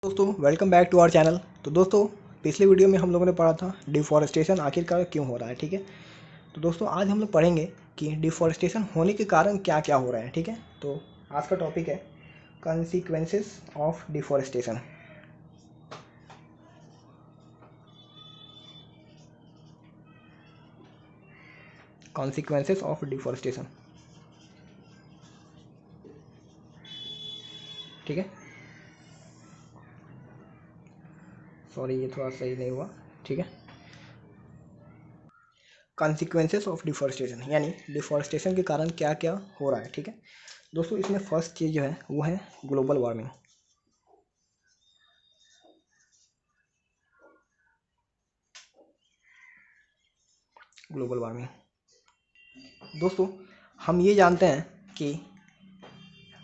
दोस्तों welcome back to our channel. तो दोस्तों पिछले वीडियो में हम लोगों ने पढ़ा था डिफॉरेस्टेशन आखिरकार क्यों हो रहा है। ठीक है, तो दोस्तों आज हम लोग पढ़ेंगे कि डिफॉरेस्टेशन होने के कारण क्या क्या हो रहे हैं। ठीक है, तो आज का टॉपिक है consequences of deforestation. Consequences of deforestation. ठीक है, सॉरी ये थोड़ा सही नहीं हुआ। ठीक है, कॉन्सिक्वेंसेस ऑफ डिफॉरेस्टेशन यानी डिफॉरेस्टेशन के कारण क्या क्या हो रहा है। ठीक है दोस्तों, इसमें फर्स्ट चीज़ जो है वो है ग्लोबल वार्मिंग। ग्लोबल वार्मिंग दोस्तों, हम ये जानते हैं कि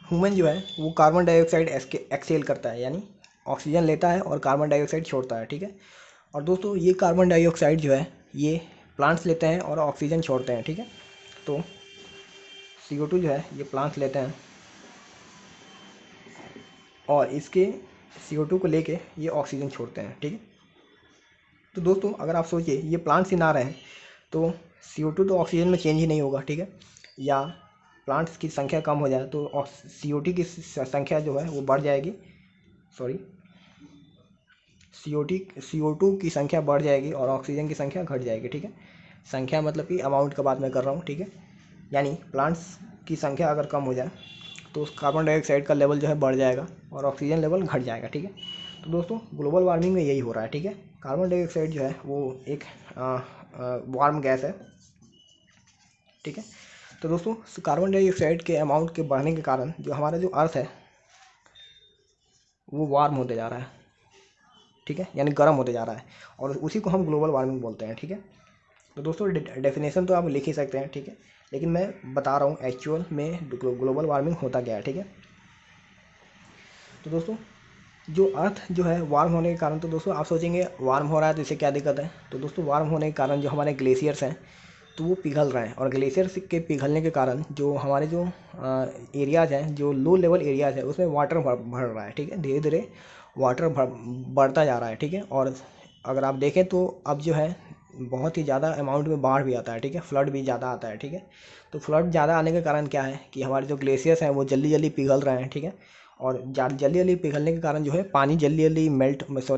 ह्यूमन जो है वो कार्बन डाइऑक्साइड एक्सेल करता है, यानी ऑक्सीजन लेता है और कार्बन डाइऑक्साइड छोड़ता है। ठीक है, और दोस्तों ये कार्बन डाइऑक्साइड जो है ये प्लांट्स लेते हैं और ऑक्सीजन छोड़ते हैं। ठीक है, तो CO2 जो है ये प्लांट्स लेते हैं और इसके CO2 को लेके ये ऑक्सीजन छोड़ते हैं। ठीक है, तो दोस्तों अगर आप सोचिए ये प्लांट्स ही ना रहें तो CO2 तो ऑक्सीजन में चेंज ही नहीं होगा। ठीक है, या प्लांट्स की संख्या कम हो जाए तो CO2 की संख्या जो है वो बढ़ जाएगी। सॉरी, CO2 की संख्या बढ़ जाएगी और ऑक्सीजन की संख्या घट जाएगी। ठीक है, संख्या मतलब कि अमाउंट का बात मैं कर रहा हूँ। ठीक है, यानी प्लांट्स की संख्या अगर कम हो जाए तो उस कार्बन डाइऑक्साइड का लेवल जो है बढ़ जाएगा और ऑक्सीजन लेवल घट जाएगा। ठीक है, तो दोस्तों ग्लोबल वार्मिंग में यही हो रहा है। ठीक है, कार्बन डाइऑक्साइड जो है वो एक वार्म गैस है। ठीक है, तो दोस्तों कार्बन डाइऑक्साइड के अमाउंट के बढ़ने के कारण जो हमारा जो अर्थ है वो वार्म होते जा रहा है। ठीक है, यानी गर्म होते जा रहा है और उसी को हम ग्लोबल वार्मिंग बोलते हैं। ठीक है, तो दोस्तों डेफिनेशन तो आप लिख ही सकते हैं। ठीक है, लेकिन मैं बता रहा हूँ एक्चुअल में ग्लोबल वार्मिंग होता क्या है। ठीक है, तो दोस्तों जो अर्थ जो है वार्म होने के कारण, तो दोस्तों आप सोचेंगे वार्म हो रहा है तो इससे क्या दिक्कत है। तो दोस्तों वार्म होने के कारण जो हमारे ग्लेशियर्स हैं तो वो पिघल रहे हैं और ग्लेशियर्स के पिघलने के कारण जो हमारे जो एरियाज़ हैं, जो लो लेवल एरियाज़ है उसमें वाटर बढ़ रहा है। ठीक है, धीरे धीरे वाटर बढ़ता जा रहा है। ठीक है, और अगर आप देखें तो अब जो है बहुत ही ज़्यादा अमाउंट में बाढ़ भी आता है। ठीक है, फ्लड भी ज़्यादा आता है। ठीक है, तो फ्लड ज़्यादा आने के कारण क्या है कि हमारे जो ग्लेशियर्स हैं वो जल्दी जल्दी पिघल रहे हैं। ठीक है, और जल्दी जल्दी पिघलने के कारण जो है पानी जल्दी जल्दी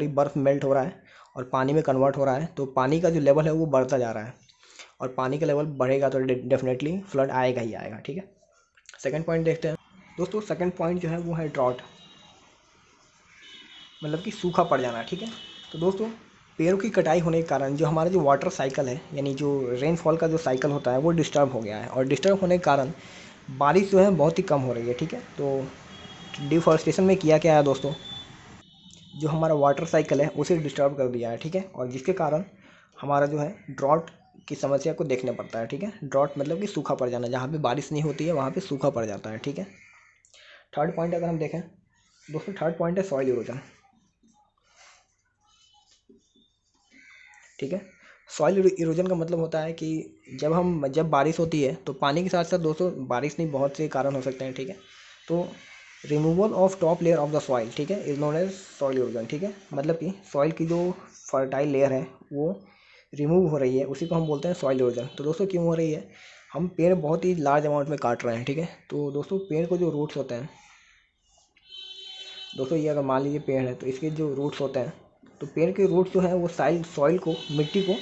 बर्फ़ मेल्ट हो रहा है और पानी में कन्वर्ट हो रहा है। तो पानी का जो लेवल है वो बढ़ता जा रहा है और पानी का लेवल बढ़ेगा तो डेफिनेटली फ्लड आएगा ही आएगा। ठीक है, सेकंड पॉइंट देखते हैं दोस्तों। सेकंड पॉइंट जो है वो है ड्रॉट, मतलब कि सूखा पड़ जाना। ठीक है, तो दोस्तों पेड़ों की कटाई होने के कारण जो हमारा जो वाटर साइकिल है, यानी जो रेनफॉल का जो साइकिल होता है वो डिस्टर्ब हो गया है और डिस्टर्ब होने के कारण बारिश जो है बहुत ही कम हो रही है। ठीक है, तो डिफॉरेस्टेशन में किया क्या है दोस्तों, जो हमारा वाटर साइकिल है उसे डिस्टर्ब कर दिया है। ठीक है, और जिसके कारण हमारा जो है ड्रॉट की समस्या को देखना पड़ता है। ठीक है, ड्रॉट मतलब कि सूखा पड़ जाना, जहाँ पे बारिश नहीं होती है वहाँ पे सूखा पड़ जाता है। ठीक है, थर्ड पॉइंट अगर हम देखें दोस्तों, थर्ड पॉइंट है सॉइल इरोजन। ठीक है, सॉइल इरोजन का मतलब होता है कि जब बारिश होती है तो पानी के साथ साथ दोस्तों बारिश नहीं, बहुत से कारण हो सकते हैं। ठीक है, तो removal of top layer of the soil, ठीक है, is known as soil erosion. ठीक है, मतलब कि सॉइल की जो फर्टाइल लेयर है वो रिमूव हो रही है, उसी को हम बोलते हैं सॉइल इरोजन। तो दोस्तों क्यों हो रही है, हम पेड़ बहुत ही लार्ज अमाउंट में काट रहे हैं। ठीक है, तो दोस्तों पेड़ को जो रूट्स होते हैं, दोस्तों ये अगर मान लीजिए पेड़ है तो इसके जो रूट्स होते हैं, तो पेड़ के रूट्स जो है वो सॉइल को, मिट्टी को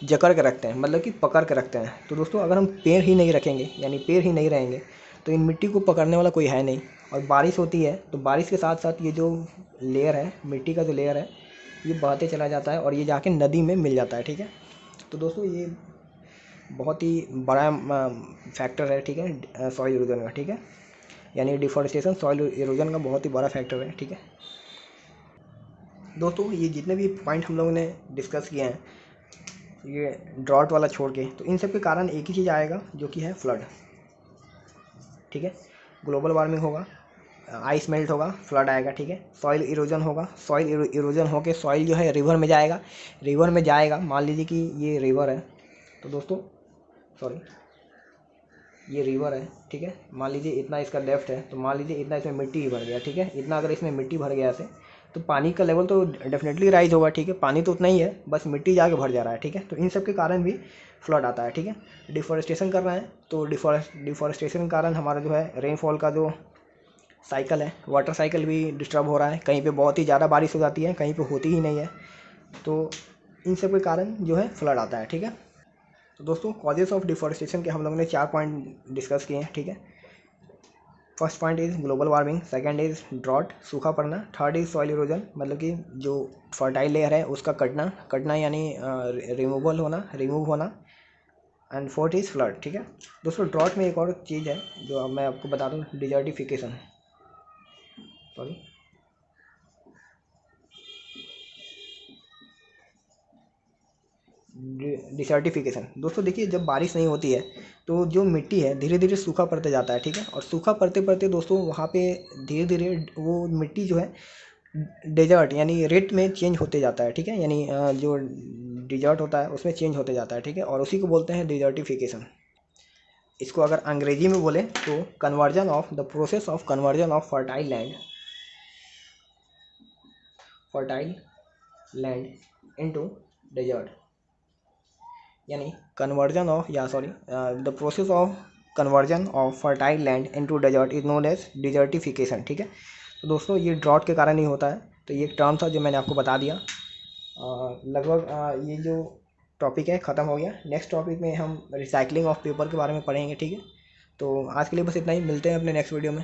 जकड़ के रखते हैं, मतलब कि पकड़ के रखते हैं। तो दोस्तों अगर हम पेड़ ही नहीं रखेंगे, यानी पेड़ ही नहीं रहेंगे, तो इन मिट्टी को पकड़ने वाला कोई है नहीं। और बारिश होती है तो बारिश के साथ साथ ये जो लेयर है, मिट्टी का जो लेयर है, ये बहते चला जाता है और ये जाके नदी में मिल जाता है। ठीक है, तो दोस्तों ये बहुत ही बड़ा फैक्टर है। ठीक है, सॉइल इरोजन का। ठीक है, यानी डिफॉरेस्टेशन सॉइल इरोजन का बहुत ही बड़ा फैक्टर है। ठीक है दोस्तों, ये जितने भी पॉइंट हम लोगों ने डिस्कस किए हैं, ये ड्रॉट वाला छोड़ के, तो इन सब के कारण एक ही चीज़ आएगा जो कि है फ्लड। ठीक है, ग्लोबल वार्मिंग होगा, आइस मेल्ट होगा, फ्लड आएगा। ठीक है, सॉइल इरोजन होगा, सॉइल इरोजन होके सॉइल जो है रिवर में जाएगा, रिवर में जाएगा, मान लीजिए कि ये रिवर है, तो दोस्तों सॉरी ये रिवर है। ठीक है, मान लीजिए इतना इसका डेप्थ है, तो मान लीजिए इतना इसमें मिट्टी ही भर गया। ठीक है, इतना अगर इसमें मिट्टी भर गया ऐसे, तो पानी का लेवल तो डेफिनेटली राइज होगा, ठीक है, पानी तो उतना ही है, बस मिट्टी जाके भर जा रहा है, ठीक है। तो इन सब के कारण भी फ्लड आता है, ठीक है। डिफॉरेस्टेशन कर रहे हैं तो डिफॉरेस्टेशन के कारण हमारा जो है रेनफॉल का जो साइकिल है, वाटर साइकिल भी डिस्टर्ब हो रहा है। कहीं पे बहुत ही ज़्यादा बारिश हो जाती है, कहीं पे होती ही नहीं है। तो इन सब के कारण जो है फ्लड आता है, ठीक है। तो दोस्तों कॉजेस ऑफ डिफॉरेस्टेशन के हम लोगों ने 4 पॉइंट डिस्कस किए हैं, ठीक है। First point is global warming, second is drought, सूखा पड़ना, थर्ड इज़ सॉइल इरोजन, मतलब कि जो फर्टाइल लेयर है उसका कटना यानी रिमूव होना, एंड फोर्थ इज़ फ्लड, ठीक है। दोस्तों ड्रॉट में एक और चीज़ है जो अब मैं आपको बता दूँ, डिजर्टिफिकेशन, सॉरी, डिसर्टिफिकेशन। दोस्तों देखिए, जब बारिश नहीं होती है तो जो मिट्टी है धीरे धीरे सूखा पड़ते जाता है, ठीक है। और सूखा पड़ते पड़ते दोस्तों वहाँ पे धीरे धीरे वो मिट्टी जो है डेजर्ट यानी रेत में चेंज होते जाता है, ठीक है। यानी जो डिजर्ट होता है उसमें चेंज होते जाता है, ठीक है। और उसी को बोलते हैं डिजर्टिफिकेशन। इसको अगर अंग्रेजी में बोले तो conversion of the process of conversion of fertile land into desert, यानी the process of conversion of fertile land into desert is known as desertification, ठीक है। तो दोस्तों ये ड्रॉट के कारण ही होता है। तो ये एक टर्म था जो मैंने आपको बता दिया। लगभग ये जो टॉपिक है ख़त्म हो गया। नेक्स्ट टॉपिक में हम रिसाइकलिंग ऑफ पेपर के बारे में पढ़ेंगे, ठीक है। तो आज के लिए बस इतना ही, मिलते हैं अपने नेक्स्ट वीडियो में।